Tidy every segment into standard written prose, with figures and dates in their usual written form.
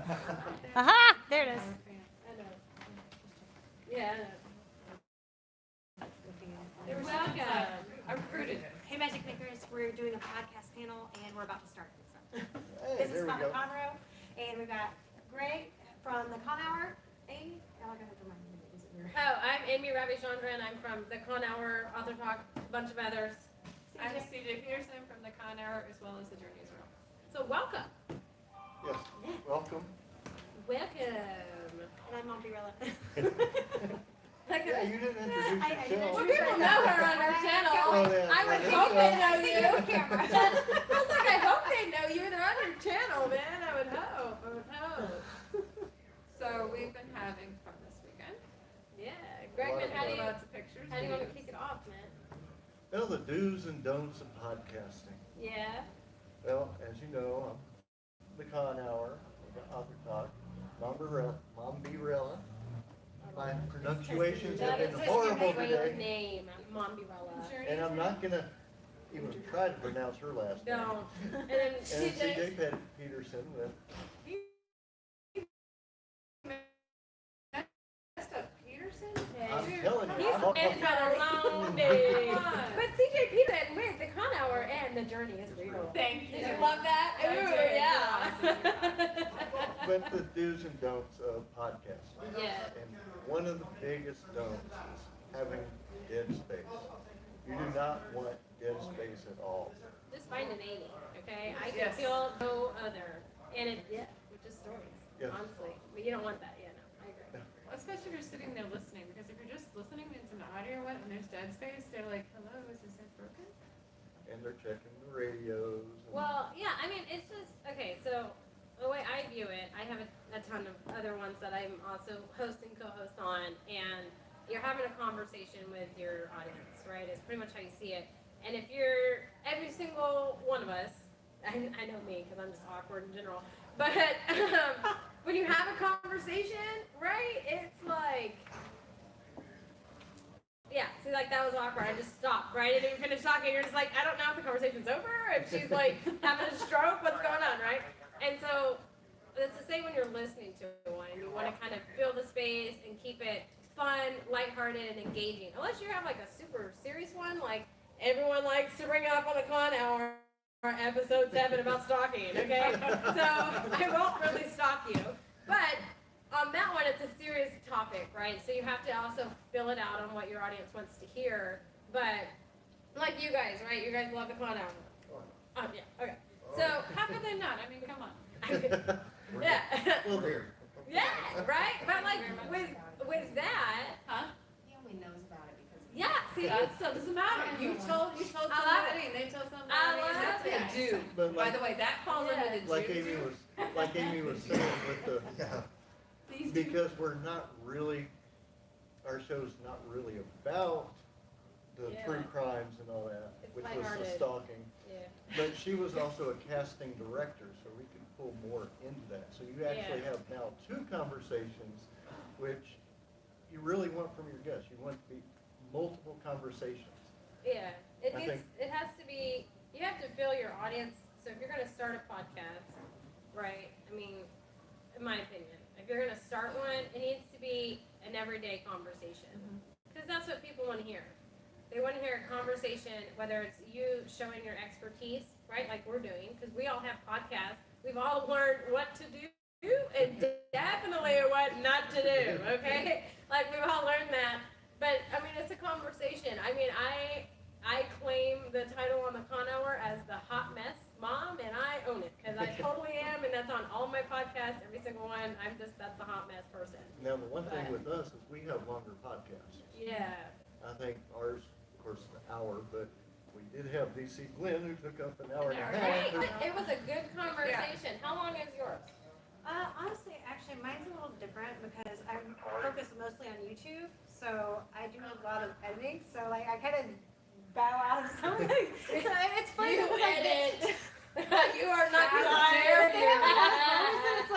Aha! There it is. I know. Yeah, I know. There was like a recruited. Hey, Magic Makers, we're doing a podcast panel, and we're about to start. So. Hey, This is there we Panel go. Conroe, and we've got Greg from the Con Hour. Aimee, oh, I gotta do my name. Is it weird? Oh, I'm Aimee Ravichandran. I'm from the Con Hour, Author Talk, a bunch of others. I'm CJ Peterson from the Con Hour as well as the Journey Israel. So welcome. Yes, welcome. Welcome. And I'm Mombierella. Yeah, you didn't introduce I yourself. Well, people know her on our channel. Oh, yeah, I was yeah, hoping they know See you. you on camera. I was like, I hope they know you. They're on your channel, man. I would hope. So we've been having fun this weekend. Yeah. Gregman, how do you Lots of pictures. how do you want to kick it off, man? Well, the do's and don'ts of podcasting. Yeah. Well, as you know, I'm the Con Hour, the Author Talk, Mombierella. My pronunciations have been horrible Great today, name, Mombierella. and I'm not gonna even try to pronounce her last name. Don't. And then And then CJ. CJ Peterson with, Messed up Peterson? I'm Dude, telling you, He's I'm all- been a long day. Come on. But CJ Peterson with the Con Hour and the journey is real. Thank Did you love that? I Ooh, did. yeah. but the do's and don'ts of podcasting. Yeah. And one of the biggest don'ts is having dead space. You do not want dead space at all. Just find an 80, okay? I can Yes. feel no other. And it, yeah, which is stories, Yes. honestly. But you don't want that, yeah, no, I agree. Especially if you're sitting there listening, because if you're just listening and it's an audio one and there's dead space, they're like, hello, is this head broken? And they're checking the radios. And Well, yeah, I mean, it's just, okay, so the way I view it, I have a ton of other ones that I'm also host and co-host on, and you're having a conversation with your audience, right? It's pretty much how you see it. And if you're, every single one of us, I know me, because I'm just awkward in general, but when you have a conversation, right, it's like, yeah, see, like, that was awkward. I just stopped, right? I didn't even finish talking. You're just like, I don't know if the conversation's over, if she's, like, having a stroke, what's going on, right? And so, it's the same when you're listening to one, and you want to kind of fill the space and keep it fun, lighthearted, and engaging. Unless you have, like, a super serious one, like, everyone likes to bring up on the Con Hour, episode 7 about stalking, okay? So, I won't really stalk you. But, on that one, it's a serious topic, right? So you have to also fill it out on what your audience wants to hear. But, like you guys, right? You guys love the Con Hour. Oh, yeah, okay. So, How could they not? I mean, come on. yeah. Well, there. Yeah, right? But, like, with that, Huh? He only knows about it because. yeah, see, That still doesn't matter. You told I love somebody, and they told somebody. I love That's it. a do. But By like, the way, that falls Yeah. under the like do. Amy was saying with the, These two. because we're not really, our show's not really about the Yeah. true crimes and all that, It's which was the lighthearted. stalking. yeah. But she was also a casting director, so we could pull more into that. So you actually Yeah. have now 2 conversations, which you really want from your guests. You want to be multiple conversations. Yeah, I it has to be, you have to fill your audience, so if you're gonna start a podcast, right, I mean, in my opinion, if you're gonna start one, it needs to be an everyday conversation. Because that's what people wanna hear. They wanna hear a conversation, whether it's you showing your expertise, right, like we're doing, because we all have podcasts, we've all learned what to do and definitely what not to do, okay? Like, we've all learned that. But, I mean, it's a conversation. I mean, I claim the title on the Con Hour as the hot mess mom, and I own it, because I totally am, and that's on all my podcasts, every single one. That's the hot mess person. Now, the one thing with us is we have longer podcasts. Yeah. I think ours, of course, is an hour, but we did have DC Glenn who took up an hour and a Right, half. but it was a good conversation. How long is yours? Honestly, actually, mine's a little different because I'm focused mostly on YouTube, so I do a lot of editing. So like, I kind of bow out of something. So it's funny You because I edit. You are not tired. tired. It's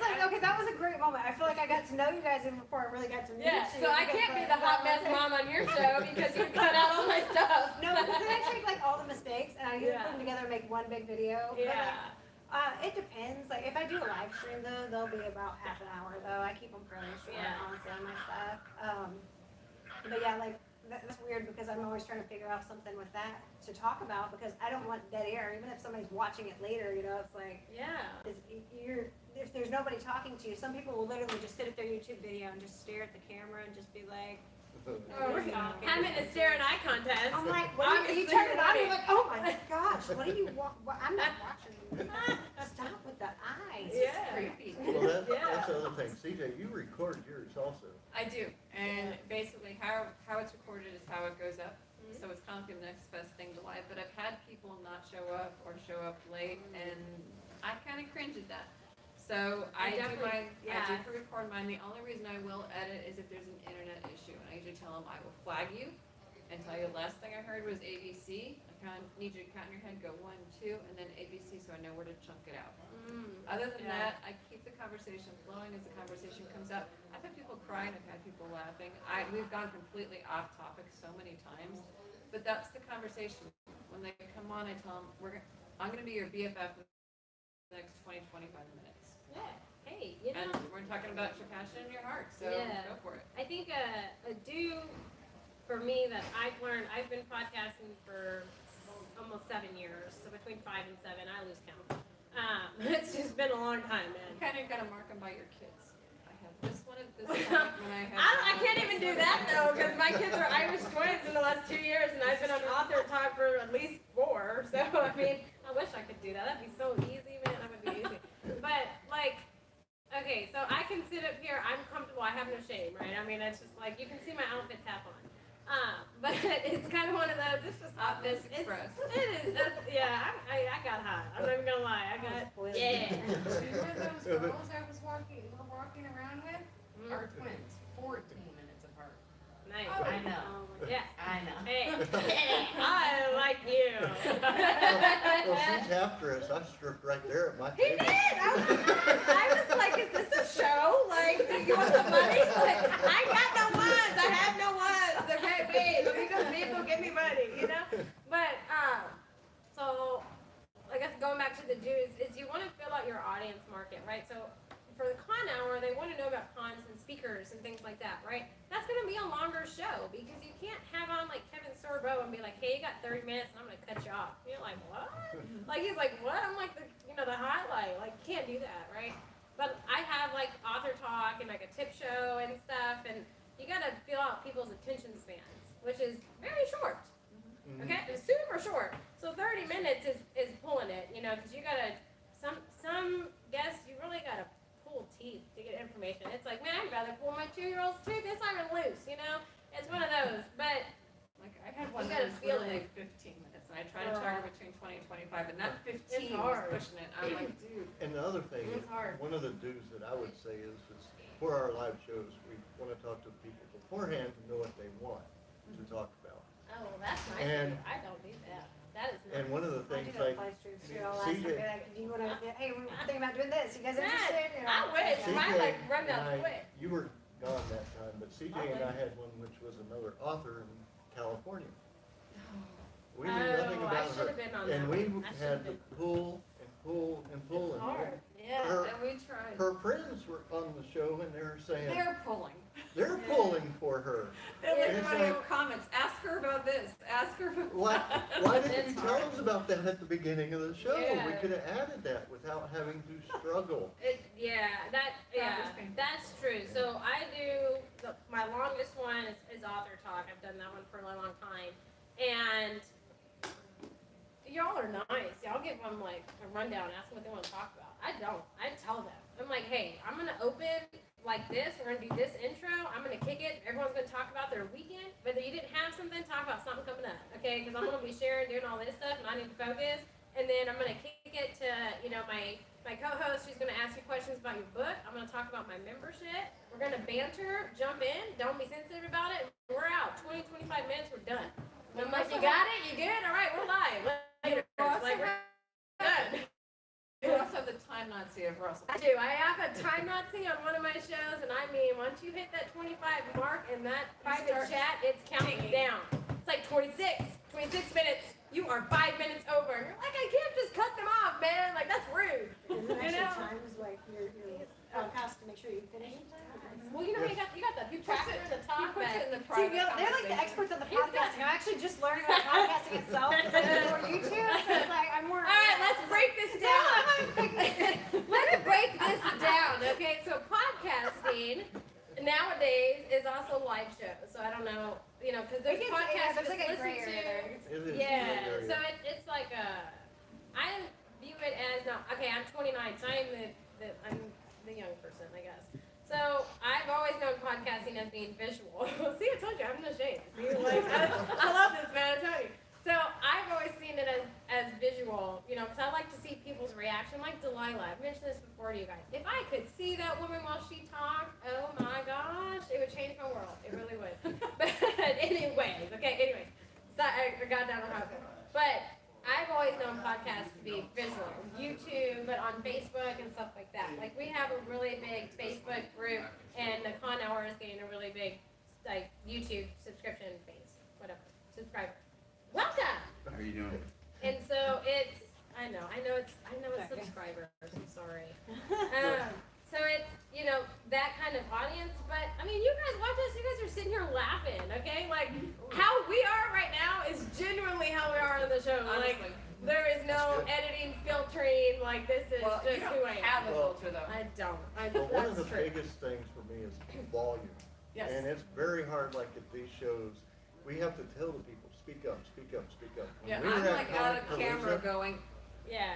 like okay, that was a great moment. I feel like I got to know you guys even before I really got to meet Yeah, you. so I because, can't be like, the hot mess mom on your show because you cut out all my stuff. No, because then I take like all the mistakes and I usually Yeah. put them together and make one big video. But, like, Yeah. It depends. Like if I do a live stream though, they'll be about half an hour though. I keep them fairly short, Yeah. honestly, on my stuff. But yeah, like that's weird because I'm always trying to figure out something with that to talk about because I don't want dead air. Even if somebody's watching it later, you know, it's like Yeah. if there's nobody talking to you, some people will literally just sit at their YouTube video and just stare at the camera and just be like, Having a stare and eye contest. I'm like, what are you Obviously turn it on? you're You're like, oh my gosh, what are you? I'm not watching. Stop with the eyes. Yeah. Creepy. Well, Yeah. that's the other thing. CJ, you recorded yours also. I do, and basically how it's recorded is how it goes up. Mhm. So it's kind of like the next best thing to live, but I've had people not show up or show up late, and I kind of cringe at that. So I do definitely- mine, yeah. I do record mine. The only reason I will edit is if there's an internet issue, and I usually tell them I will flag you and tell you the last thing I heard was ABC. I kind of need you to count in your head, go 1, 2, and then ABC, so I know where to chunk it out. Other than Yeah. that, I keep the conversation flowing as the conversation comes up. I've had people crying, I've had people laughing. We've gone completely off topic so many times, but that's the conversation. When they come on, I tell them, I'm gonna be your BFF for the next 20, 25 minutes. Yeah. Hey, you know. And we're talking about your passion and your heart, so Yeah. go for it. I think a do for me that I've learned, I've been podcasting for almost 7 years, so between 5 and 7, I lose count. It's just been a long time, You man. kind of gotta mark them by your kids. I have this one at this point when I have. I can't even do that though, because my kids are Irish twins in the last 2 years, and I've been an author talk for at least 4. So I mean, I wish I could do that. That'd be so easy, man. That would be easy. But like, okay, so I can sit up here. I'm comfortable. I have no shame, right? I mean, it's just like you can see my outfits half on. But it's kind of one of those. It's just Hotness it's- expressed. It is. Yeah, I got hot. I'm not even gonna lie. I got yeah. Two of those girls I was walking around with are twins, 14 minutes apart. Nice. I know. Yeah. I know. Hey, I like you. Well, she's after us. I stripped right there at my He table. did. I was like, is this a show? Like, do you want some money? Like, I got no ones. I have no ones. Okay, wait. Let me go see if they'll give me money. You know. But so I guess going back to the dues is you want to fill out your audience market, right? So for the con hour, they want to know about cons and speakers and things like that, right? That's going to be a longer show because you can't have on like Kevin Sorbo and be like, hey, you got 30 minutes and I'm going to cut you off. You're like, what? Like, he's like, what? I'm like, the highlight. Like, you can't do that, right? But I have like author talk and like a tip show and stuff, and you got to fill out people's attention spans, which is very short. Okay, it's super short. So 30 minutes is pulling it, you know, because you got to, some guests, you really got to pull teeth to get information. It's like, man, I'd rather pull my 2-year-old's tooth this time and loose, you know? It's one of those. But Like I had one You that gotta was feel literally it. 15 minutes, and I try to target between 20 and 25, and that 15 was hard. pushing it. I'm like, dude. And the other thing, It's hard. one of the dues that I would say is for our live shows, we want to talk to people beforehand to know what they want to talk about. oh, well, that's nice. And- of you. I don't do that. That is nice. And one of the I things do like, that live streams too. I'll ask them, CJ be like, do you want to? Hey, we're thinking about doing this. You guys Man, interested? You know, I wish. yeah. My CJ like and rundown's I, quick. you were gone that time, but CJ and I had one which was another author in California. We knew nothing Oh, I about should her. have been on And that we one. I should had have to been. pull and pull and pull. It's And hard. Yeah. Her, And we tried. her friends were on the show and they were saying, They're pulling. they're pulling for her. They're It's looking at like- your comments. Ask her about this. Ask her about Why didn't It's you tell hard. us about that at the beginning of the show? We Yeah. could have added that without having to struggle. Yeah, that's true. So I do, my longest one is author talk. I've done that one for a long time. And y'all are nice. Y'all give them like a rundown, ask them what they want to talk about. I don't. I tell them. I'm like, hey, I'm going to open like this. We're going to do this intro. I'm going to kick it. Everyone's going to talk about their weekend. Whether you didn't have something, talk about something coming up. Okay? Because I'm going to be sharing, doing all this stuff, and I need to focus. And then I'm going to kick it to, you know, my co-host. She's going to ask you questions about your book. I'm going to talk about my membership. We're going to banter, jump in. Don't be sensitive about it. We're out. 20, 25 minutes, we're done. And I'm like, you got it? You good? All right, we're live. Later. It's like, we're done. You also have the time Nazi of Russell. I do. I have a time Nazi on one of my shows, and I mean, once you hit that 25 mark in that private start chat, it's counting ticking. down. It's like 26 minutes. you are 5 minutes over, and you're like, I can't just cut them off, man. Like that's rude. Is it You know? actually times like your podcast to make sure you finish in time? Well, you know, you got the He puts tracker it- at the top, He puts but it in the See, private they're like the conversation. experts on the He's got- podcasting. I'm actually just learning about podcasting itself because I do more YouTube. So it's like I'm more. all right, let's break this down. Let's break this down, okay? So podcasting nowadays is also live shows. So I don't know, you know, because there's We can say, yeah, podcasts there's you like just a gray listen area there. to. It is. Yeah, very- so it's like I view it as, no, okay, I'm 29, so I'm the young person, I guess. So I've always known podcasting as being visual. See, I told you, I'm in the shade. See, like, I love this, man, I tell you. So I've always seen it as visual, you know, because I like to see people's reaction, like Delilah. I've mentioned this before to you guys. If I could see that woman while she talked, oh my gosh, it would change my world. It really would. But anyways, so I got down on how but I've always known podcasts to be visual, YouTube, but on Facebook and stuff like that. Like we have a really big Facebook group, and the Con Hour is getting a really big, like YouTube subscription base, whatever, subscriber. Welcome. How are you doing? And so it's, I know it's subscribers. I'm sorry. So it's, you know, that kind of audience. But I mean, you guys watch us. You guys are sitting here laughing, okay? Like how we are right now is genuinely how we are on the show. Like Honestly. there is no editing, filtering. Like this is Well, just you who I don't have a am. filter though. I don't. But one of That's the true. biggest things for me is volume. Yes. And it's very hard, like at these shows, we have to tell the people, speak up, speak up, speak up. When Yeah, we were I'm at like out of Comic camera Palooza, going, Yeah,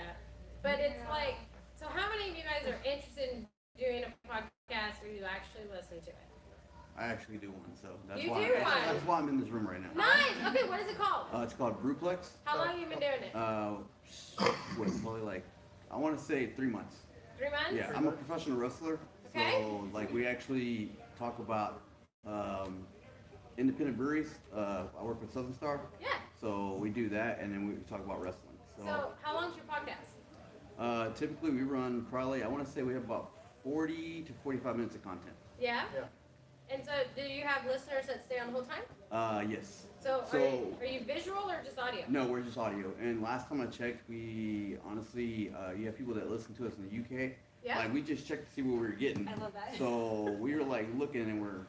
but it's like, so how many of you guys are interested in doing a podcast, or you actually listen to it? I actually do one, so that's You why do one? that's why I'm in this room right now. Nice. Okay, what is it called? It's called Brewplex. How long have you been doing it? What, probably like I want to say 3 months. 3 months? Yeah, I'm a professional wrestler, Okay. so like we actually talk about independent breweries. I work with Southern Star, Yeah. so we do that, and then we talk about wrestling. So how long's your podcast? Typically we run probably I want to say we have about 40 to 45 minutes of content. Yeah? Yeah. And so do you have listeners that stay on the whole time? Yes. So, So- are you visual or just audio? No, we're just audio. And last time I checked, we honestly, you have people that listen to us in the UK. Yeah? Like we just checked to see what we were getting. I love that. So we were like looking, and we're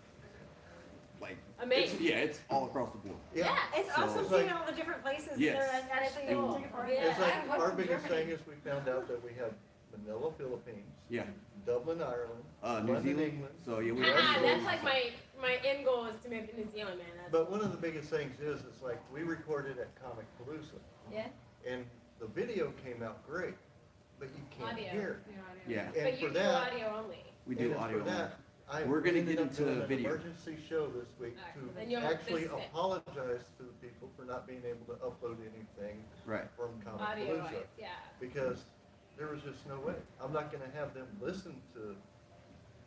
like, Amazing. it's all across the board. Yeah. It's So- awesome seeing all the different places Yes. that are actually able to take part in Yeah. it. It's like, I love our biggest Germany. thing is we found out that we have Manila, Philippines, Yeah. Dublin, Ireland, New London, Zealand. England. So yeah, we. That's like my end goal is to move to New Zealand, man. That's, But one of the biggest things is, it's like, we recorded at Comic Palooza, yeah. and the video came out great, but you can't Audio. hear. Yeah, And But you for do that, audio only. we do and audio. for that, We're gonna ended get up into doing an video. emergency show this week Then to you'll actually fix it. apologize to the people for not being able to upload anything Right. from Comic Audio Palooza. wise, yeah. Because there was just no way. I'm not gonna have them listen to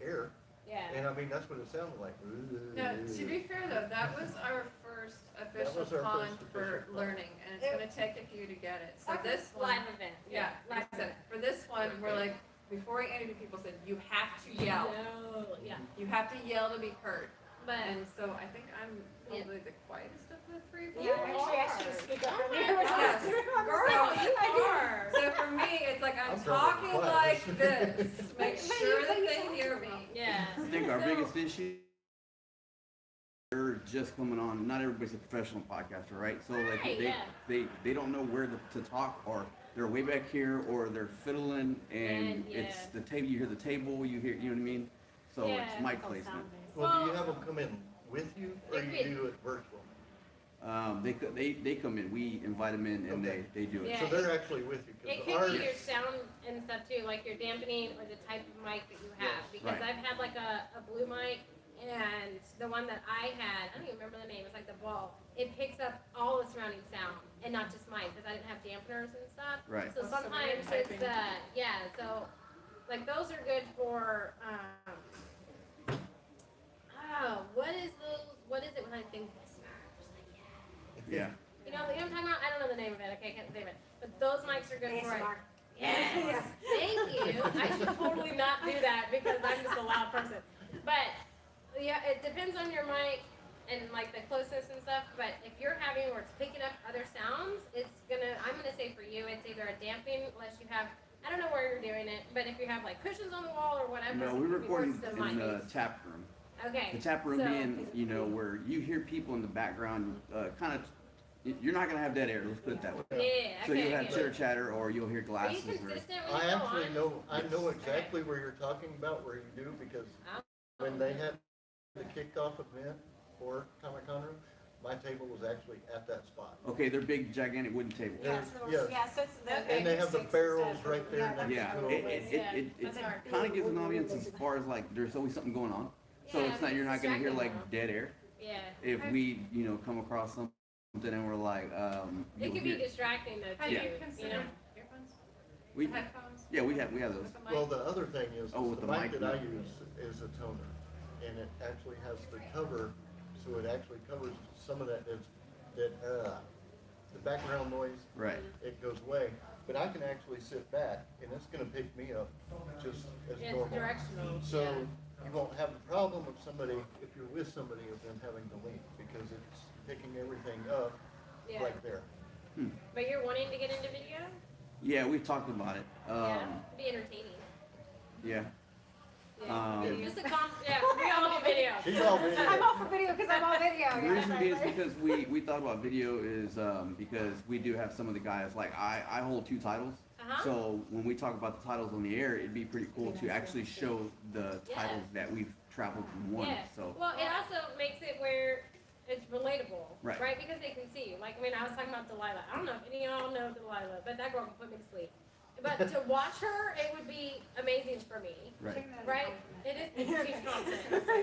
air. Yeah. And I mean, that's what it sounded like. no, to be fair though, that was our first official was our con first for official con. learning, and it's gonna take a few to get it. So this one, Live event. yeah, Live like I said, for this one, we're like, before we interviewed people said, you have to yell. No, yeah. You have to yell to be heard. But And so I think I'm probably the quietest of the three. You Actually, I should are. speak up. Oh my gosh. girl, you are. So for me, it's like I'm I'm talking probably like quiet. this, make sure that they hear me. Yeah. I think our So- biggest issue. They're just coming on. Not everybody's a professional podcaster, right? So like Right, they, yeah. they don't know where to talk, or they're way back here, or they're fiddling, and And, yeah. it's the table. You hear the table. You hear, you know what I mean? So Yeah, it's mic It's all placement. sound-based. Well, do you Well- have them come in with you, or They you could- do it virtual? They come in. We invite them in, and Okay. they do it. Yeah. So they're actually with you, It because could ours, be your sound and stuff too, like your dampening or the type of mic that you have. Yes. Because Right. I've had like a blue mic, and the one that I had, I don't even remember the name, it's like the ball. It picks up all the surrounding sound and not just mine, because I didn't have dampeners and stuff. Right. So Oh, so sometimes weird it's, typing. yeah, so like those are good for, what is it when I think whispers? Like, yeah. Yeah. You know what I'm talking about? I don't know the name of it. Okay, I can't say it. But those mics are good for it. ASMR. Yes. Thank you. I should totally not do that because I'm just a loud person. But yeah, it depends on your mic. and like the closeness and stuff, but if you're having where it's picking up other sounds, I'm gonna say for you, it's either a damping, unless you have, I don't know where you're doing it, but if you have like cushions on the wall or whatever. No, so we're it works recording the in the mic. tap room. Okay. The tap room so- being, you know, where you hear people in the background, kind of. You're not gonna have dead air. Let's put it that way. Yeah, So okay, you'll have okay. chitter chatter, or you'll hear Are you glasses. consistent I when you go actually on? I know exactly where you're talking about, where you do, because when they had the kickoff event for Comic Conroe, my table was actually at that spot. Okay, they're big, gigantic wooden tables. Yeah, so, Yes. yeah, so it's the. And they have the sticks and barrels stuff, right there yeah, next Yeah, to it That's hard. kind of gives an audience as far as like there's always something going on. So Yeah, it's not you're not gonna hear like dead air. Yeah. If we come across something and we're like It you'll can be hear- distracting though Have too. you You considered know. earphones? we Headphones? yeah we have those. With the mic? Well, the other thing is, Oh, with the the mic mic, that I no. use is a toner, and it actually has the cover, so it actually covers some of that, the background noise, Right. it goes away. But I can actually sit back, and it's gonna pick me up just as It's normal. directional. So yeah. you won't have the problem of somebody, if you're with somebody, of them having to lean, because it's picking everything up Yeah. right there. But you're wanting to get into video? Yeah, we've talked about it. Yeah. It'd be entertaining. Yeah. Yeah. Just a we all do video. She's all video. I'm all for video because I'm all video. The yeah, reason so being it's is like- because we thought about video is because we do have some of the guys like I hold 2 titles. Uh-huh. So when we talk about the titles on the air, it'd be pretty cool to actually show the Yeah. titles that we've traveled from one. Yeah. So Well, it also makes it where it's relatable, Right. Because they can see you. Like, I mean, I was talking about Delilah. I don't know if any of y'all know Delilah, but that girl can put me to sleep. But to watch her, it would be amazing for me, right. right? It is it's huge content.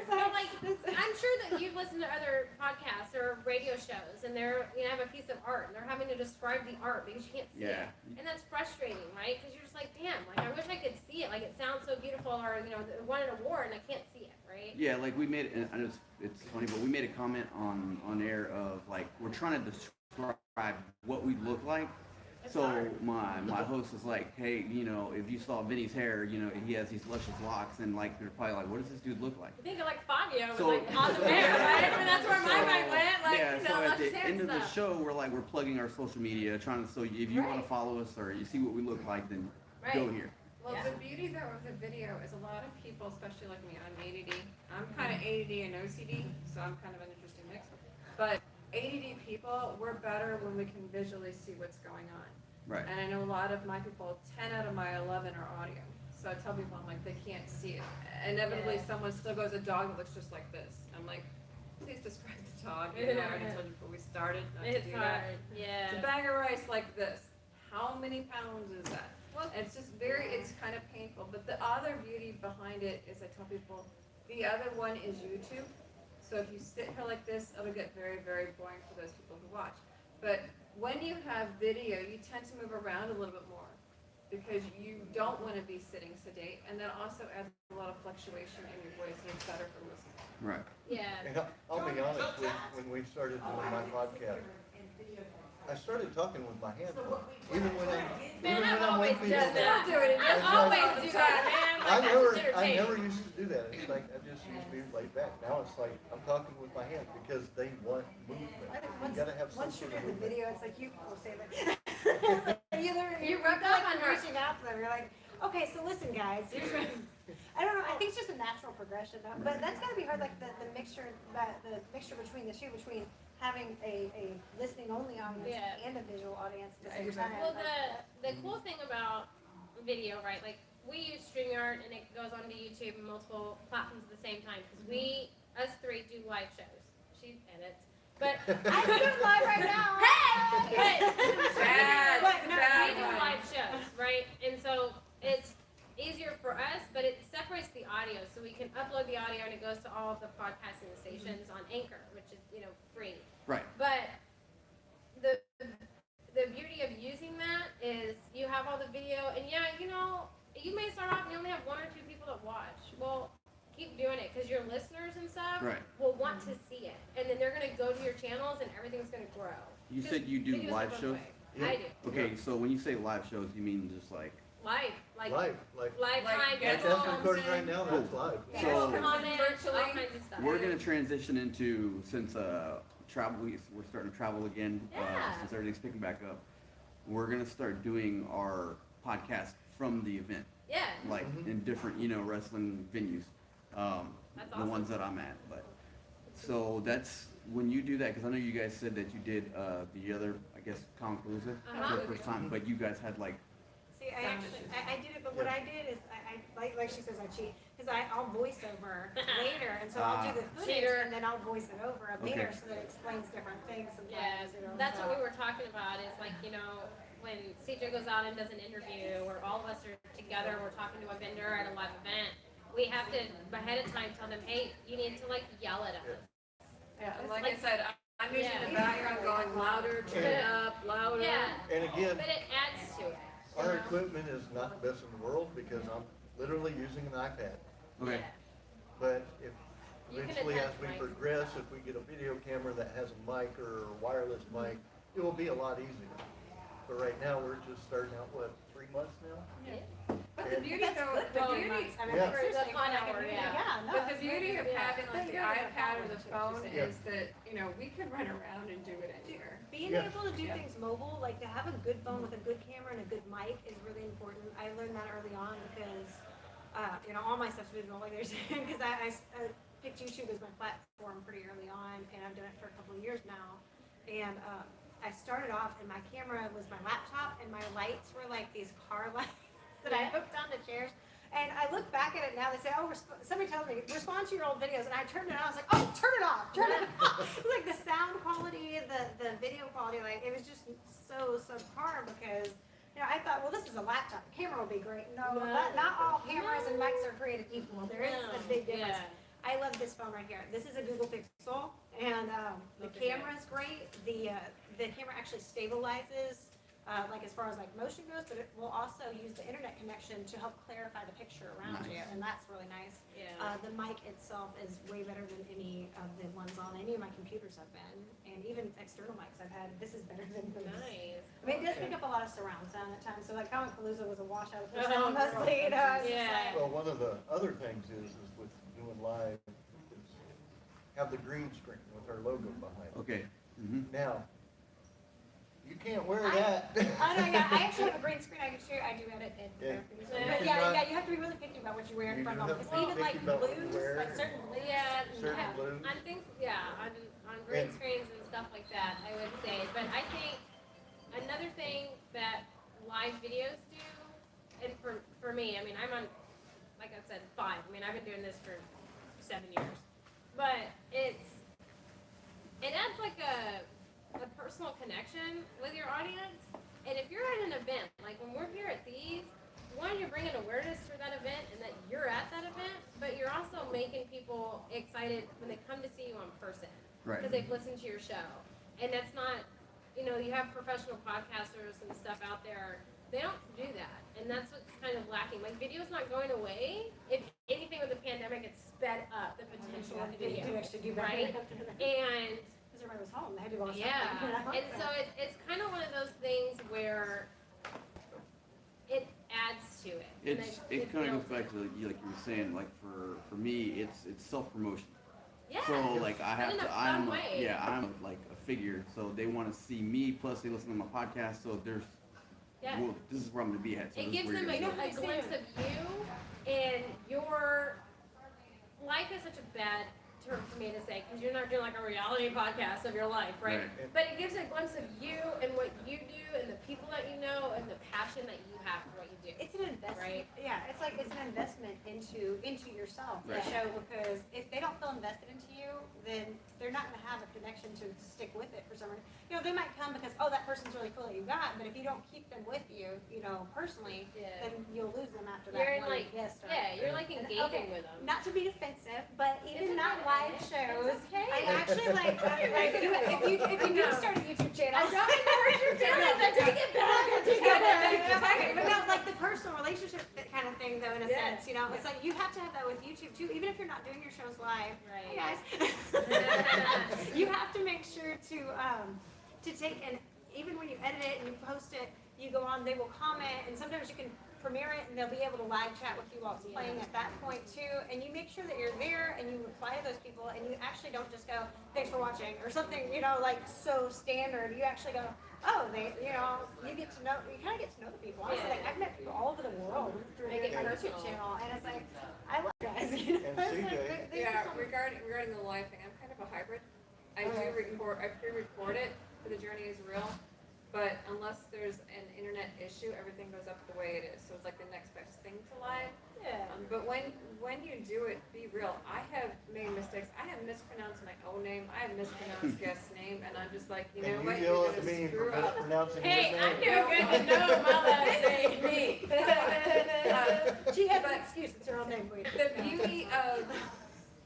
But like, I'm sure that you've listened to other podcasts or radio shows, and they're have a piece of art, and they're having to describe the art because you can't see Yeah. it, and that's frustrating, right? Because you're just like, damn, like I wish I could see it. Like it sounds so beautiful, or it won an award, and I can't see it, right? Yeah, like we made, and it's funny, but we made a comment on air of like we're trying to describe what we look like. It's So hard. my host is like, hey, if you saw Vinny's hair, he has these luscious locks, and like they're probably like, what does this dude look like? I think of like Fabio with So- like awesome hair, right? I mean, that's where my So, mind went. Like, yeah, so at luscious the hair end of the stuff. show, we're plugging our social media, trying to, so if you want to Right. follow us or you see what we look like, then go Right. here. Well, Yeah. the beauty though of the video is a lot of people, especially like me, I'm ADD. I'm kind of ADD and OCD, so I'm kind of an interesting mix. But ADD people, we're better when we can visually see what's going on. Right. And I know a lot of my people, 10 out of my 11 are audio. So I tell people, I'm like, they can't see it. Inevitably, Yeah. someone still goes, a dog that looks just like this. I'm like, please describe the dog. I already told you before we started not to It's do hard. that. It's a Yeah. bag of rice like this. How many pounds is that? Well, It's just it's kind of painful. But the other beauty behind it is I tell people, the other one is YouTube. So if you sit here like this, it'll get very, very boring for those people who watch. But when you have video, you tend to move around a little bit more because you don't want to be sitting sedate. And that also adds a lot of fluctuation in your voice and it's better for listening. Right. yeah. And I'll be honest, when we started doing my podcast, I started talking with my hands, even when Man, I've I'm always with done people. that. Don't do it. I It's always like- do that, man. I Like, never, that's I entertaining. never used to do that. It's like, I just used to be laid back. Now it's like, I'm talking with my hands because they want movement. I think You gotta have some once you sort of get the movement. video, it's like you will say like, you rubbed feel like up on you're her. reaching out to them. You're like, okay, so listen, guys. I don't know. I think it's just a natural progression, but that's gotta be hard. Like the mixture, the mixture between the two, between having a listening only audience Yeah. and a visual audience at the I same agree. time. Well, the cool thing about video, right? Like we use StreamYard and it goes onto YouTube and multiple platforms at the same time because us three do live shows. She edits, but I'm doing live right now. Hey! Bad, But no, bad we do one. live shows, right? And so it's easier for us, but it separates the audio, so we can upload the audio and it goes to all of the podcasting stations on Anchor, which is free. Right. But the beauty of using that is you have all the video, and you may start off and you only have 1 or 2 people that watch. Well, keep doing it because your listeners and stuff Right. will want to see it, and then they're gonna go to your channels and everything's gonna grow. You Just said you do videos live are one shows? way. Yeah. I do Okay, so when you say live shows, you mean just like live like Live, live Like, time. like guest that's people, recording right now, that's live. yeah, So- comment, Virtually. all kinds of stuff. We're gonna transition into, since we're starting to travel again, Yeah. since everything's picking back up. We're gonna start doing our podcast from the event, Yeah. like in different, wrestling venues, That's the awesome. ones that I'm at. But so that's when you do that, because I know you guys said that you did the other, I guess, Comic Palooza Uh-huh. for the first time, but you guys had like, See, I did it, but what I did is, I like she says, I cheat, because I'll voice over later, and so I'll do the footage, Cheater. and then I'll voice it over later, Okay. so that it explains different things Yeah, sometimes, that's so. what we were talking about, is like, when CJ goes out and does an interview, or all of us are together, we're talking to a vendor at a live event, we have to, ahead of time, tell them, hey, you need to like yell at us. Yeah, and like I said, I'm usually in the Yeah. background going louder, turn it up, louder. Yeah, And again, but it adds to it. our equipment is not the best in the world because I'm literally using an iPad. okay, Yeah. But if You can eventually, as attach we mics. progress, if we get a video camera that has a mic or a wireless mic, it will be a lot easier. But right now, we're just starting out, 3 months now? But the And- beauty That's though, good, the but beauty, I mean, Yeah. seriously, The Con like, Hour, yeah. no, but the it's beauty of good. having But like the you're gonna have iPad or the problems, phone what you're is that, we can run around and do it anywhere. Being Yeah. able to do Yeah. things mobile, like to have a good phone with a good camera and a good mic is really important. I learned that early on because, all my stuff's visual, like they're saying, because I picked YouTube as my platform pretty early on, and I've done it for a couple of years now. And I started off, and my camera was my laptop, and my lights were like these car lights that I hooked onto chairs. And I look back at it now, they say, somebody tells me, respond to your old videos, and I turned it on, I was like, oh, turn it off, turn it off. It was like the sound quality, the video quality, like, it was just so subpar because, I thought, well, this is a laptop, the camera will be great. No, No. not all cameras and mics are created equal, there is a big difference. Yeah. I love this phone right here. This is a Google Pixel, and the Look at that. camera's great. The camera actually stabilizes, like as far as like motion goes, but it will also use the internet connection to help clarify the picture around you, Nice. and that's really nice. Yeah. The mic itself is way better than any of the ones on any of my computers have been, and even external mics I've had. This is better than those. Nice. I mean, it does pick up a lot of surround sound at times. So like Comic Palooza was a washout for Oh, sound mostly. It's just Yeah. Well, one of the other things is with doing live, is have the green screen with our logo behind it. okay. Now, you can't wear I- that. I know, yeah, I actually have a green screen I can share, I do edit it. Yeah. But yeah, you have to be really picky about what you wear in You front do of them, have to because be even like picky about what you blues, wear. like certain blues. Yeah, Certain yeah. blues. On things, on green And- screens and stuff like that, I would say. But I think another thing that live videos do, and for me, I mean, I'm on, like I said, 5. I mean, I've been doing this for 7 years. But it adds like a personal connection with your audience. And if you're at an event, like when we're here at these, one, you're bringing awareness for that event and that you're at that event, but you're also making people excited when they come to see you in person. Right. Because they've listened to your show. And that's not, you have professional podcasters and stuff out there. They don't do that. And that's what's kind of lacking. Like, video's not going away. If anything with the pandemic, it's sped up the potential of They video. do actually do better. Right? And Because everybody was home, they had to watch yeah, something. and so it's kind of one of those things where it adds to it. And It kind of builds goes back it. to like you were saying, like for me, it's self promotion. Yeah. So like I have in a to, fun way. I'm like a figure, so they want to see me. Plus they listen to my podcast, so there's, Yeah. well, this is where I'm gonna be at. So It this gives is where them you're a gonna go. glimpse of you, and your life is such a bad term for me to say because you're not doing like a reality podcast of your life, right? Right. But it gives a glimpse of you and what you do and the people that you know and the passion that you have for what you do. It's an investment, Right. yeah, it's like, it's an investment into yourself, the Right. show, because if they don't feel invested into you, then they're not gonna have a connection to stick with it for some reason. They might come because, oh, that person's really cool that you got, but if you don't keep them with you, personally, Yeah. then you'll lose them after You're that in one like, guest star. yeah, you're like And, engaging okay, with them. Not to be defensive, but even It's not okay. live shows, It's okay. I actually like if you do start a YouTube channel. I don't encourage your feelings. I take it back. I take it back. But no, like the personal relationship kind of thing, though, in a Yeah. sense, it's like you have to have that with YouTube too, even if you're not doing your shows live. Hey Right. guys, you have to make sure to take and even when you edit it and you post it, you go on, they will comment, and sometimes you can premiere it, and they'll be able to live chat with you while it's playing at that point too. And you make sure that you're there, and you reply to those people, and you actually don't just go, "Thanks for watching," or something, you know, like so standard. You actually go, "Oh, they," you know, you get to know, you kind of get to know the people. Honestly, like I've met people all over the world through Make it my YouTube personal. channel, and it's like, I love you guys. You know, And it's like, CJ. Yeah, regarding the live thing, I'm kind of a hybrid. I pre-record it for the journey is real, but unless there's an internet issue, everything goes up the way it is. So it's like the next best thing to live. Yeah. But when you do it, be real. I have made mistakes. I have mispronounced my own name. I have mispronounced guest's name, and I'm just like, you know And what? you You're yell at gonna me for screw up. mispronouncing Hey, his I'm name. doing good to know my last This name. is me. She has an But- excuse. It's her own name. Wait.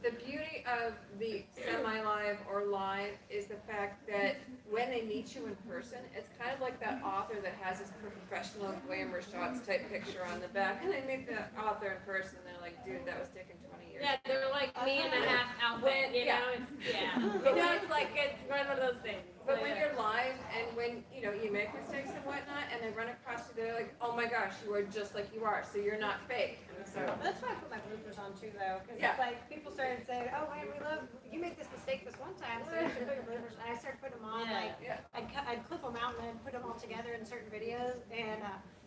The beauty of the semi-live or live is the fact that when they meet you in person, it's kind of like that author that has this professional glamour shots type picture on the back, and they meet the author in person, and they're like, dude, that was taken 20 years. Yeah, they're like me and a half outfit, you know, it's, yeah. But You know, when- it's like, it's one of those things. But when Yeah. you're live and when, you know, you make mistakes and whatnot, and they run across you, they're like, oh my gosh, you are just like you are, so you're not fake. And so, That's why I put my bloopers on too, though, because Yeah. it's like people started saying, "Oh man, we love you made this mistake this one time, so you should put your bloopers." And I started putting them on, Yeah. like yeah. I'd clip them out and then put them all together in certain videos, and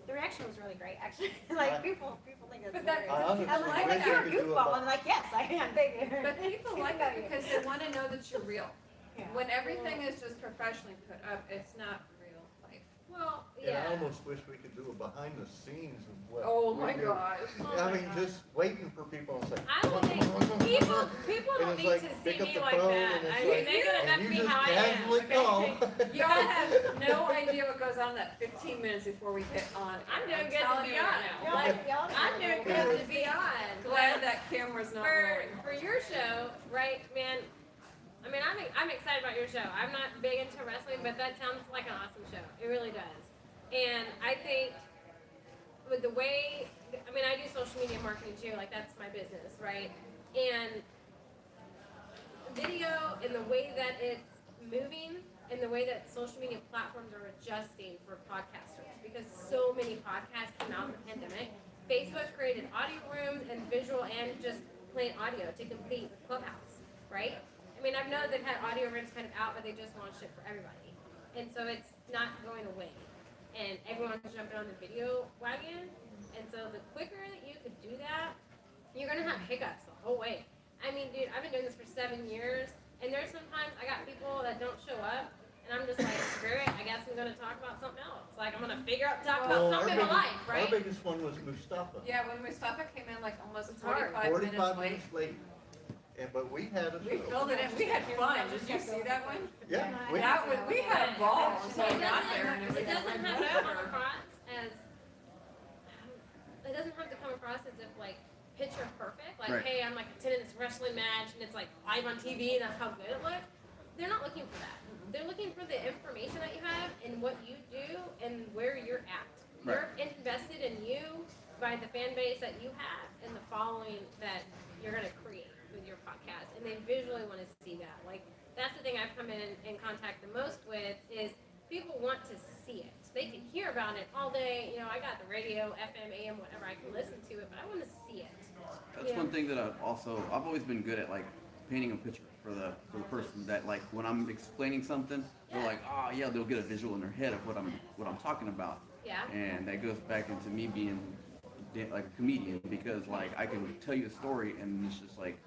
the reaction was really great, actually. Like people think it's But that- hilarious. I I'm honestly like, wish "You're a we could do goofball," about. and I'm like, "Yes, I am big." But people like that because they want to know that you're real. Yeah. When everything is just professionally put up, it's not real life. Well, And I yeah. almost wish we could do a behind the scenes of what. Oh we my do. gosh. I mean, just waiting for people to say. I don't think, people And don't it's need like, to pick see up me the like phone that. and it's I mean, like- they're gonna And have you me just how I am, casually okay? call. Y'all have no idea what goes on that 15 minutes before we hit on. I'm doing good to telling be you right on. now. Like, Y'all I'm doing Yeah. good to be on. Glad that camera's not rolling. For your show, right, man, I mean, I'm excited about your show. I'm not big into wrestling, but that sounds like an awesome show. It really does. And I think with the way, I mean, I do social media marketing too, like that's my business, right? And video and the way that it's moving and the way that social media platforms are adjusting for podcasters, because so many podcasts came out in the pandemic. Facebook created audio rooms and visual and just plain audio to compete with Clubhouse, right? I mean, I've known they've had audio rooms kind of out, but they just launched it for everybody. And so it's not going away. And everyone's jumping on the video wagon. And so the quicker that you could do that, you're gonna have hiccups the whole way. I mean, dude, I've been doing this for 7 years, and there's sometimes I got people that don't show up, and I'm just like, screw it, I guess I'm gonna talk about something else. Like, I'm gonna talk about something in my life, right? Our biggest one was Mustafa. Yeah, when Mustafa came in like almost It's hard. 45 minutes late. But we had a We show. filled it in. We had fun. Did you see that one? Yeah, we, We had a ball So until it we got there and doesn't, it everything. doesn't have to come across as, it doesn't have to come across as if like picture perfect, like, Right. hey, I'm like attending this wrestling match and it's like live on TV and that's how good it looks. They're not looking for that. They're looking for the information that you have and what you do and where you're at. Right. You're invested in you by the fan base that you have and the following that you're gonna create with your podcast, and they visually want to see that. Like, that's the thing I've come in contact the most with is people want to see it. They can hear about it all day. You know, I got the radio, FM, AM, whatever. I can listen to it, but I want to see it. That's Yeah. one thing that I've always been good at, like painting a picture for the person that, like, when I'm explaining something, they're like, oh yeah, they'll get a visual in their head of what I'm talking about. Yeah. And that goes back into me being like a comedian, because like I can tell you a story and it's just like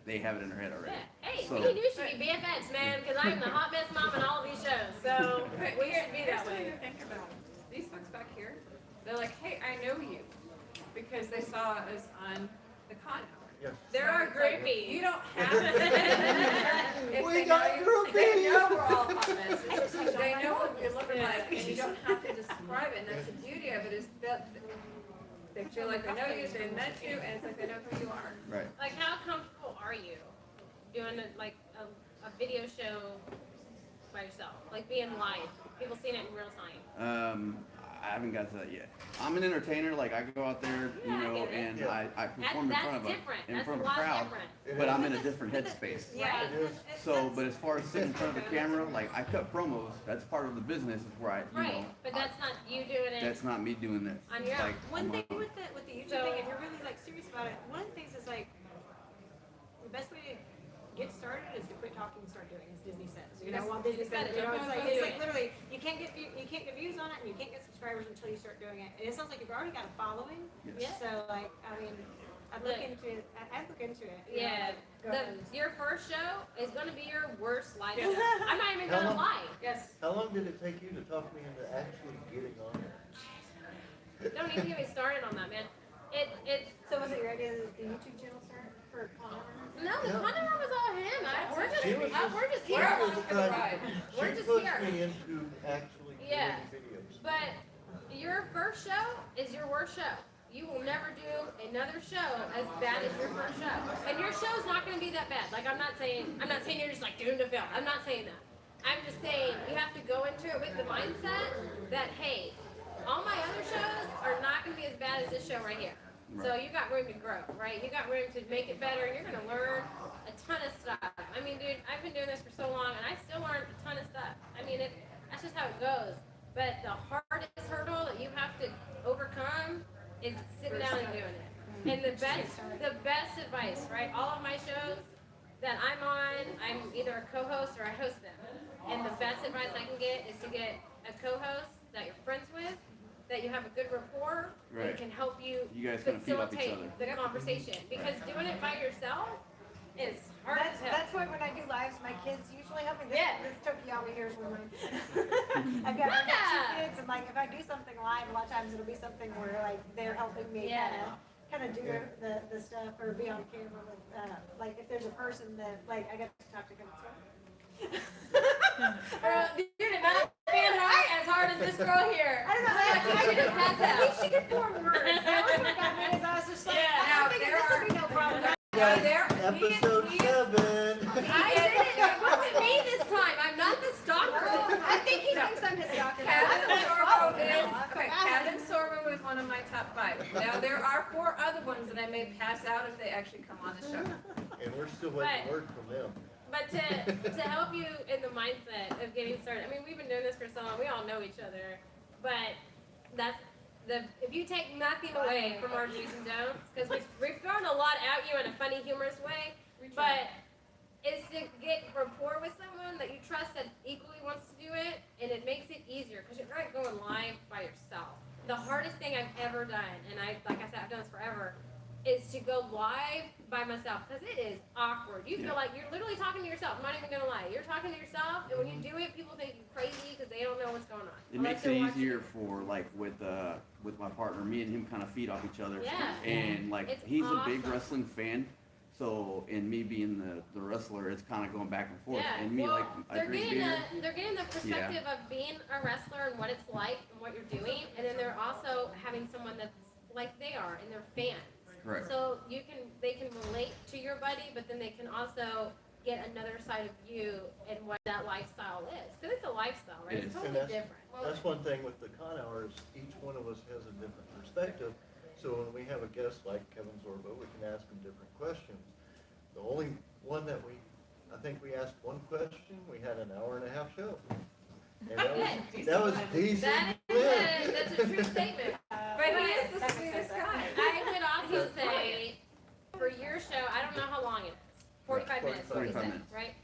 they have it in their head already. Yeah. Hey, So- me and you should be BFFs, man, because I'm the hot best mom in all of these shows. So we should be that way. Think about these folks back here. They're like, hey, I know you because they saw us on the Con Hour. yes. There are groupies. You don't have to. If We they got know you- groupies. They know we're all hot messes. They know what you're looking like, and you don't have to describe it. And that's the beauty of it is that they feel like they know you, they met you, and it's like they know who you are. Right. Like, how comfortable are you doing a video show by yourself? Like being live, people seeing it in real time. haven't got to that yet. I'm an entertainer. Like I go out there, you Yeah, I know, get it. and Yeah. I perform in That's front of different. in That's front a of a lot crowd. different. It But is. I'm in a different headspace. Right. It is. So, but as far as sitting in front of the camera, like I cut promos. That's part of the business. Is where I, you Right, know, but that's not you doing it. that's not me doing this. On your own. Like One on my thing own. with the YouTube So- thing, if you're really like serious about it, one of the things is like the best way to get started is to quit talking and start doing, as Disney says. You know, Walt Disney Just gotta says, you know, jump it's on like and do it. literally you can't get views on it and you can't get subscribers until you start doing it. And it sounds like you've already got a following. Yes. Yeah. So like, I mean, I'd look into it. I'd look into it. you know, Yeah, like, go ahead. your first show is gonna be your worst live show. I'm not even How gonna long- lie. Yes. How long did it take you to talk me into actually getting on there? Don't even get me started on that, man. It's So was it your idea that the YouTube channel started for Con Hour? no, the Yeah. Con Hour was all him. We're just She was here. She was for the trying- ride. We're She just pushed here. me into actually Yeah. doing videos. But your first show is your worst show. You will never do another show as bad as your first show. And your show's not gonna be that bad. Like I'm not saying you're just like doomed to fail. I'm not saying that. I'm just saying you have to go into it with the mindset that hey, all my other shows are not gonna be as bad as this show right here. So you got room to grow, right? You got room to make it better and you're gonna learn a ton of stuff. I mean, dude, I've been doing this for so long and I still learn a ton of stuff. I mean, that's just how it goes. But the hardest hurdle that you have to overcome is sitting down and doing it. And the best advice, right? All of my shows that I'm on, I'm either a co-host or I host them. And the best advice I can get is to get a co-host that you're friends with, that you have a good rapport, Right. that can help you You guys kind of feed off each facilitate other. the conversation. Because doing it by yourself is hard as hell. That's why when I do lives, my kids usually help me. Yeah. This Tokiyami here is one of mine. I've got two kids, and like if I do something live, a lot of times it'll be something where like they're helping me Yeah. kind of do the stuff or be on camera with like if there's a person that like I got to talk to them. Girl, you did not fan as hard as this girl here. I don't know. I should have passed At least out. she could form words. That was what got me. Is I was just like, Yeah. I don't think Now, this will be no problem. Guys, there- episode 7. I did it. It wasn't me this time. I'm not the stalker. I think he thinks I'm his doctor. Kevin Sorbo is one of my top 5. Now, there are 4 other ones that I may pass out if they actually come on the show. And we're still waiting word from them. But to help you in the mindset of getting started, I mean, we've been doing this for so long. We all know each other. But if you take nothing away from our do's and don'ts, because we've thrown a lot at you in a funny, humorous way, but it's to get rapport with someone that you trust that equally wants to do it, and it makes it easier because you're not going live by yourself. The hardest thing I've ever done, and like I said, I've done this forever, is to go live by myself because it is awkward. You feel like you're literally talking to yourself. I'm not even gonna lie. You're talking to yourself, and when you do it, people think you're crazy because they don't know what's going on. It makes it easier for like with my partner. Me and him kind of feed off each other. Yeah. And like It's he's a big awesome. wrestling fan, so and me being the wrestler, it's kind of going back and forth. Yeah, And me well, like I they're drink getting beer. they're getting the perspective of being a wrestler and what it's like and what you're doing, and then they're also having someone that's like they are and they're fans. Correct. So they can relate to your buddy, but then they can also get another side of you and what that lifestyle is, because it's a lifestyle, right? It It's is. totally And different. That's one thing with the Con Hours, each one of us has a different perspective. So when we have a guest like Kevin Zorbo, we can ask him different questions. The only one that I think we asked one question, we had an hour and a half show. And that was decent. That's a true statement. But he is the sweetest guy. I would also say, for your show, I don't know how long it is. 45 minutes, what you 45 said, minutes. right?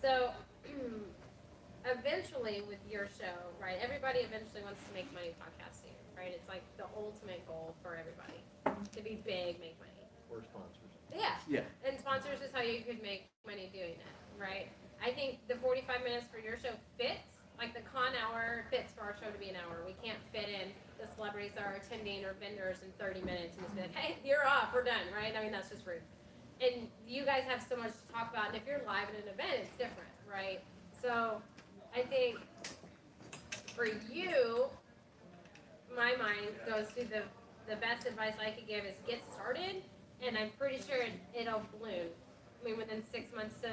So, eventually with your show, right, everybody eventually wants to make money podcasting, right? It's like the ultimate goal for everybody, to be big, make money. We're sponsors. Yeah, Yeah. and sponsors is how you could make money doing it, right? I think the 45 minutes for your show fits, like the Con Hour fits for our show to be an hour. We can't fit in the celebrities that are attending or vendors in 30 minutes and just be like, hey, you're off, we're done, right? I mean, that's just rude. And you guys have so much to talk about, and if you're live at an event, it's different, right? So I think for you, my mind goes to the best advice I could give is get started, and I'm pretty sure it'll bloom. I mean, within 6 months to,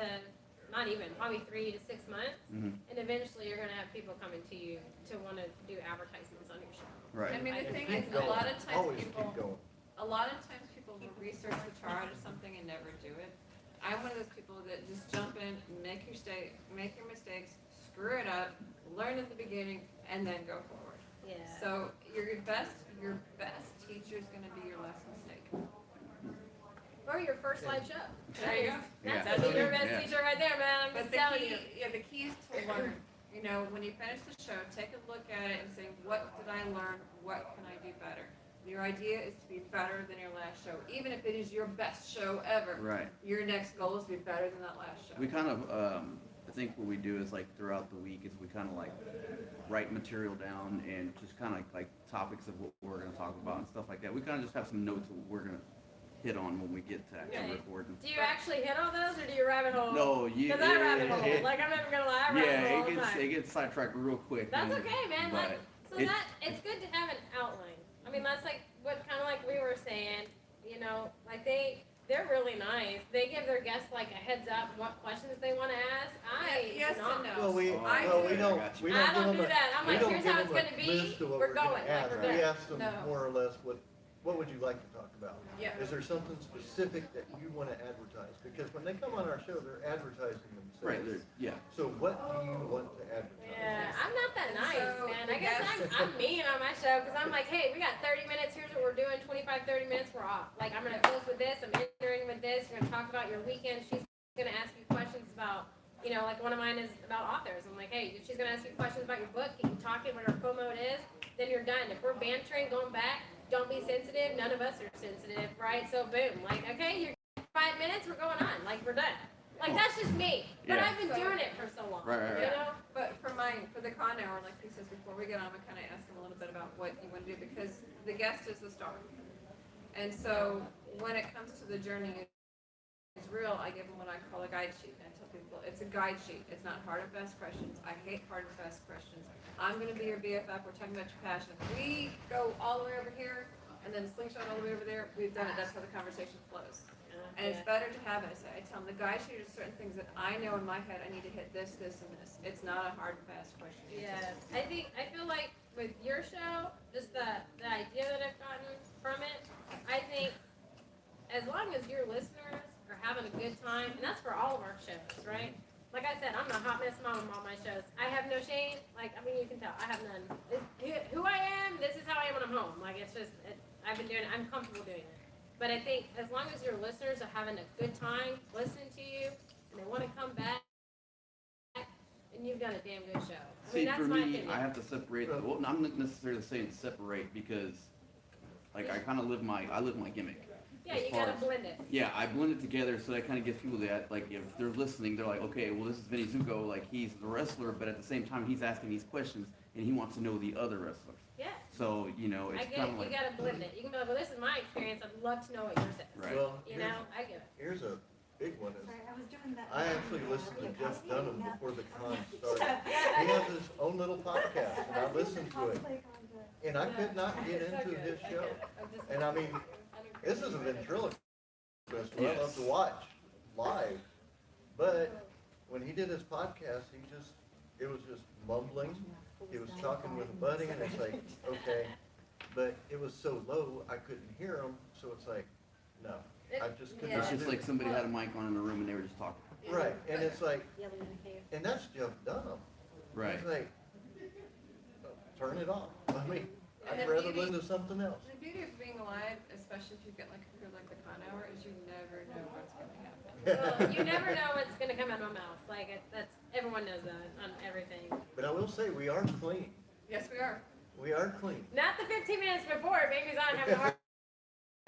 not even, probably 3 to 6 months, Mhm. and eventually you're gonna have people coming to you to wanna do advertisements on your show. Right. I mean, the And thing keep is, a going. lot of times Always people, keep going. a lot of times people will research the chart or something and never do it. I'm one of those people that just jump in, make your mistakes, screw it up, learn at the beginning, and then go forward. Yeah. So your best teacher is gonna be your last mistake. Or your first live show. There you go. That's Yeah. gonna be your best Yeah. teacher right there, man. I'm But just the telling key, you. yeah, the key is to learn. You know, when you finish the show, take a look at it and say, what did I learn? What can I do better? Your idea is to be better than your last show. Even if it is your best show ever, Right. your next goal is to be better than that last show. We kind of, I think what we do is like throughout the week is we kind of like write material down and just kind of like topics of what we're going to talk about and stuff like that. We kind of just have some notes of what we're going to hit on when we get to actually Okay. recording. Do you actually hit all those, or do you rabbit hole? No, you. Because I rabbit hole. Like, I'm never gonna lie, I rabbit hole Yeah, all the time. it gets sidetracked real quick. That's and- okay, man. but Like, so it- it's good to have an outline. I mean, that's like what kind of like we were saying. You know, like they're really nice. They give their guests like a heads up what questions they want to ask. Yes do not. and no. Well, we Oh, I don't, do. we don't I give don't them do a, that. I'm we like, don't here's give how it's them a gonna be. list of what We're gonna going. Like, ask. we're We done. ask them No. more or less what would you like to talk about? Yeah. Is there something specific that you want to advertise? Because when they come on our show, they're advertising themselves. Right, yeah. So what do you want to advertise? Yeah, I'm not that nice, So, man. the I guess guests- I'm mean on my show because I'm like, hey, we got 30 minutes. Here's what we're doing. 30 minutes, we're off. Like, I'm going to close with this. I'm entering with this. You're going to talk about your weekend. She's going to ask you questions about, you know, like one of mine is about authors. I'm like, hey, if she's going to ask you questions about your book, get you talking, what our promo is, then you're done. If we're bantering, going back, don't be sensitive. None of us are sensitive, right? So, boom. Like, okay, you're 5 minutes, we're going on. Like, we're done. Like, that's just me. But Yeah. I've been doing it for so long. Right, right, right. You know? But for the Con Hour, like he says, before we get on, we kind of ask him a little bit about what you want to do because the guest is the star. And so when it comes to the journey, it's real. I give them what I call a guide sheet. And I tell people it's a guide sheet. It's not hard and fast questions. I hate hard and fast questions. I'm going to be your BFF. We're talking about your passion. If we go all the way over here and then slingshot all the way over there, we've done it. That's how the conversation flows. And it's better to have it. So I tell them the guide sheet are certain things that I know in my head I need to hit this, this, and this. It's not a hard and fast question. Yeah, I feel like with your show, just the idea that I've gotten from it, I think as long as your listeners are having a good time, and that's for all of our shows, right? Like I said, I'm a hot mess mom on all my shows. I have no shame. Like, I mean, you can tell. I have none. Who I am, this is how I am when I'm home. Like, it's just, I've been doing it. I'm comfortable doing it. But I think as long as your listeners are having a good time listening to you, and they want to come back, and you've done a damn good show. I See, mean, that's for my me, opinion. I have to separate. Well, I'm not necessarily saying separate because, like, I kind of live my gimmick. Yeah, as you far gotta as- blend it. Yeah, I blend it together so that kind of gives people that, like, if they're listening, they're like, okay, well, this is Vinny Zuko, like, he's the wrestler, but at the same time, he's asking these questions, and he wants to know the other wrestlers. Yeah, So, you know, I it's get kind it. of You like, gotta blend it. You can be like, well, this is my experience. I'd love to know what yours is. Right. Well, You know, I get it. here's a big one. Is Sorry, I was doing that. I actually listened to Jeff Dunham before the con started. He has his own little podcast, and I listened to it, and I could not get into his show. And I mean, this is a ventriloquist I love to watch live, but when he did his podcast, it was just mumbling. He was talking with a buddy, and it's like, okay, but it was so low, I couldn't hear him, so it's like, no, I just could Yeah. not it's just do like it. somebody had a mic on in the room and they were just talking. Right, and it's like, Yelling in the cave. and that's Jeff Dunham. Right. It's like, turn it off. I mean, And I'd the rather beauty- listen to something else. The beauty of being alive, especially if you get like a group like the Con Hour, is you never know what's going to happen. Well, you never know what's gonna come out of my mouth. Like, that's everyone knows that on everything. But I will say, we are clean. Yes, we are. We are clean. Not the 15 minutes before, baby's on having a hard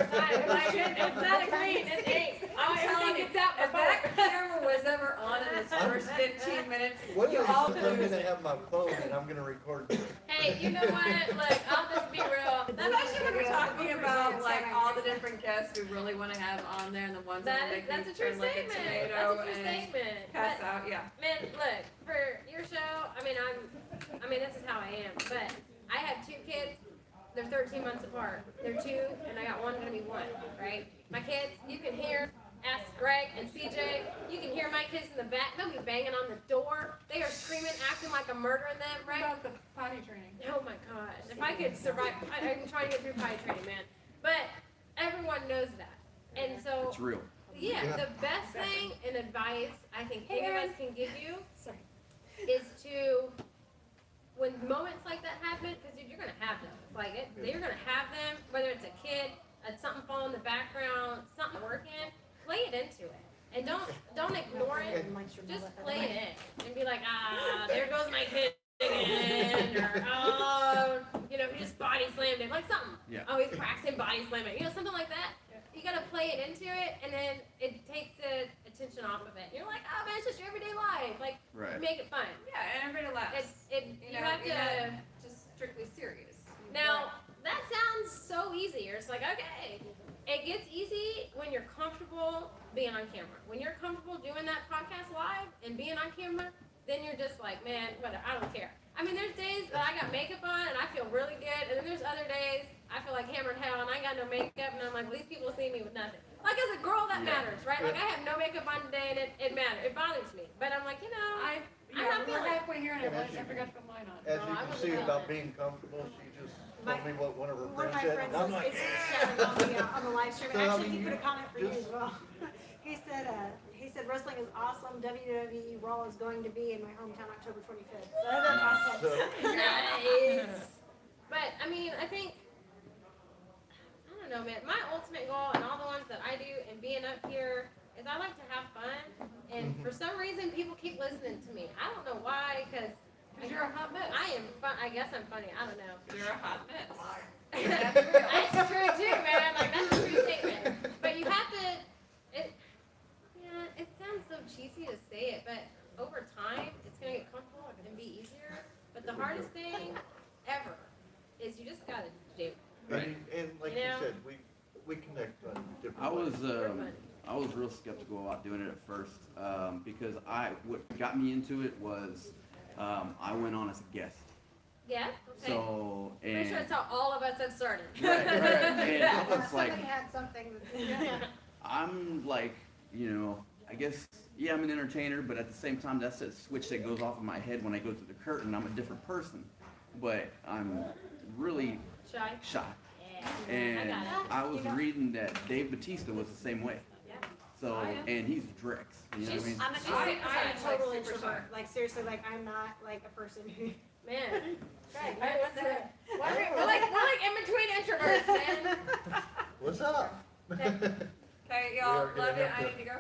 time. Like, it's not a clean. It ain't. I'm I telling think you, it's out if before. that camera was ever on in its first 15 minutes, One you day, all I'm lose gonna it. have my phone and I'm gonna record this. Hey, you know what? Look, I'll just be real. Especially when we're talking about like all the different guests we really want to have on there and the ones that make That's me a true turn like a statement. tomato That's a true and statement. pass But, out. Yeah. man, look, for your show, I mean, this is how I am. But I have 2 kids. They're 13 months apart. They're 2, and I got one gonna be 1, right? My kids, you can hear, ask Greg, And CJ, you can hear my kids in the back. They'll be banging on the door. They are screaming, acting like I'm murdering them, What right? about the potty training? Oh my gosh. If I could survive, I'm trying to get through potty training, man. But everyone knows that. And so, It's real. yeah, Yeah. the best thing and advice I think any of us can give you Sorry. is to, when moments like that happen, because you're going to have them. Like, you're going to have them, whether it's a kid, something falling in the background, something working, play it into it. And don't ignore it. Just play it in and be like, there goes my kid again, or oh, he just body slammed him, like something. Yeah. Oh, he's practicing body slamming, something like that. You gotta play it into it, and then it takes the attention off of it. You're like, oh man, it's just your everyday life. Like, Right. make it fun. Yeah, and everybody laughs. You have you're to. not just strictly serious. Now, that sounds so easy. It's like, okay, it gets easy when you're comfortable being on camera. When you're comfortable doing that podcast live and being on camera, then you're just like, man, whatever, I don't care. I mean, there's days that I got makeup on and I feel really good, and then there's other days I feel like hammered hell and I ain't got no makeup, and I'm like, well, these people see me with nothing. Like, as a girl, that matters, right? Like, I have no makeup on today, and it matters. It bothers me. But I'm like, I'm not We're feeling it. halfway here, and And as I you forgot to put mine on. As No, you I can wasn't see doing about that. being comfortable, she just My- told me what one of her One of friends my said, friends and I'm like, is shouting on the live stream. So, I Actually, he mean, put a comment for you just- as well. He said wrestling is awesome. WWE Raw is going to be in my hometown October 25th. So that's awesome. so, Nice. But I mean, I think, I don't know, man. My ultimate goal and all the ones that I do and being up here is I like to have fun. And for some reason, people keep listening to me. I don't know why, because Because you're a hot mess. I am fun. I guess I'm funny. I don't know. You're a hot mess. That's true too, man. Like, that's a true statement. But you have to. It sounds so cheesy to say it, but over time, it's gonna get comfortable and be easier. But the hardest thing ever is you just gotta do. and like You you know? said, we connect on different I was ways. I was real skeptical about doing it at first because what got me into it was I went on as a guest. Yeah. Okay. So Pretty and sure that's how all of us have started. right, and it was Somebody like had something. I'm like, I guess, yeah, I'm an entertainer, but at the same time, that's a switch that goes off in my head when I go through the curtain. I'm a different person, but I'm really Shy. shy. Yeah. And I got it. I was reading that Dave Bautista was the same way. Yeah. So, Oh, yeah. and he's Drex, you know what I mean? I'm I am a total like super introvert. shy. Like seriously, like I'm not like a person who. Man. Right, What's that? We're like in between introverts, man. What's up? Okay, We y'all, are gonna love it. have I to- need to go.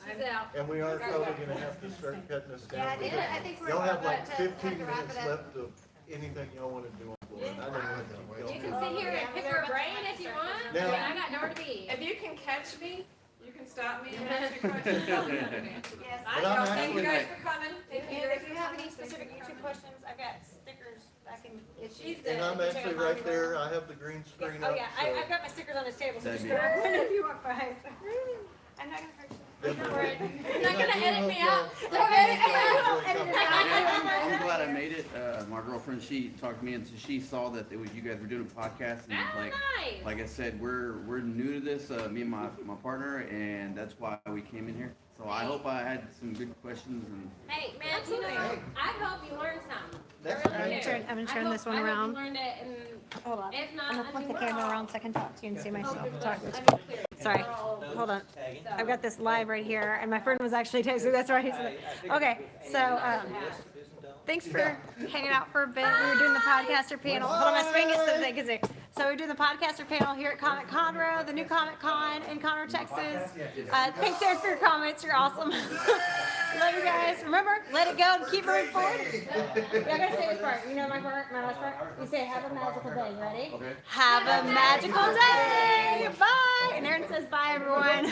She's out. And we are probably gonna have to start cutting this Yeah, down. I think we're Y'all have about like to have 15 to wrap minutes it up. left of anything y'all wanna do on board. I don't wanna keep You going. can sit here and pick her brain if you want. I mean, I got nowhere to be. If you can catch me, you can stop me and ask me questions. I'll be happy to answer them. Yes. But I'm Y'all, thank actually- you guys for coming. Thank you And guys if you for have coming. any specific YouTube questions, I've got stickers I can get you. And I'm actually right there, I have the green screen Oh up, yeah, I've got my stickers on this table, so That'd just be grab one if you walk by. So. I'm not gonna hurt you. so. Don't worry. You're And not I gonna do edit hope me y'all- out. I Don't do edit hope me y'all out. enjoy coming. Yeah, I'm glad I made it. My girlfriend, she talked me into, she saw that you guys were doing a podcast, and Oh, nice. like I said, we're new to this, me and my partner, and that's why we came in here. So I hope I had some good questions and Hey, man, you know, I hope you learned something. That's I really right. do. I'm gonna I turn hope- this one I hope you around. learned it, and Hold on. if not, I'm gonna I flip mean, the we're camera all- around so I can talk to you and see myself. Talk. I mean, clearly, Sorry. we're all- Hold on. so- I've got this live right here, and my friend was actually texting. That's right. Okay, so thanks for hanging out for a bit. We were doing the podcaster panel. Hold on, my screen gets so big. So we're doing the podcaster panel here at Comic Conroe, the new Comic Con in Conroe, Texas. Thanks, Aaron, for your comments. You're awesome. Love you guys. Remember, let it go and keep moving forward. Yeah, I gotta say this part. You know my part, my last part? You say, have a magical day. Ready? okay. Have a magical day. Bye. And Aaron says bye, everyone.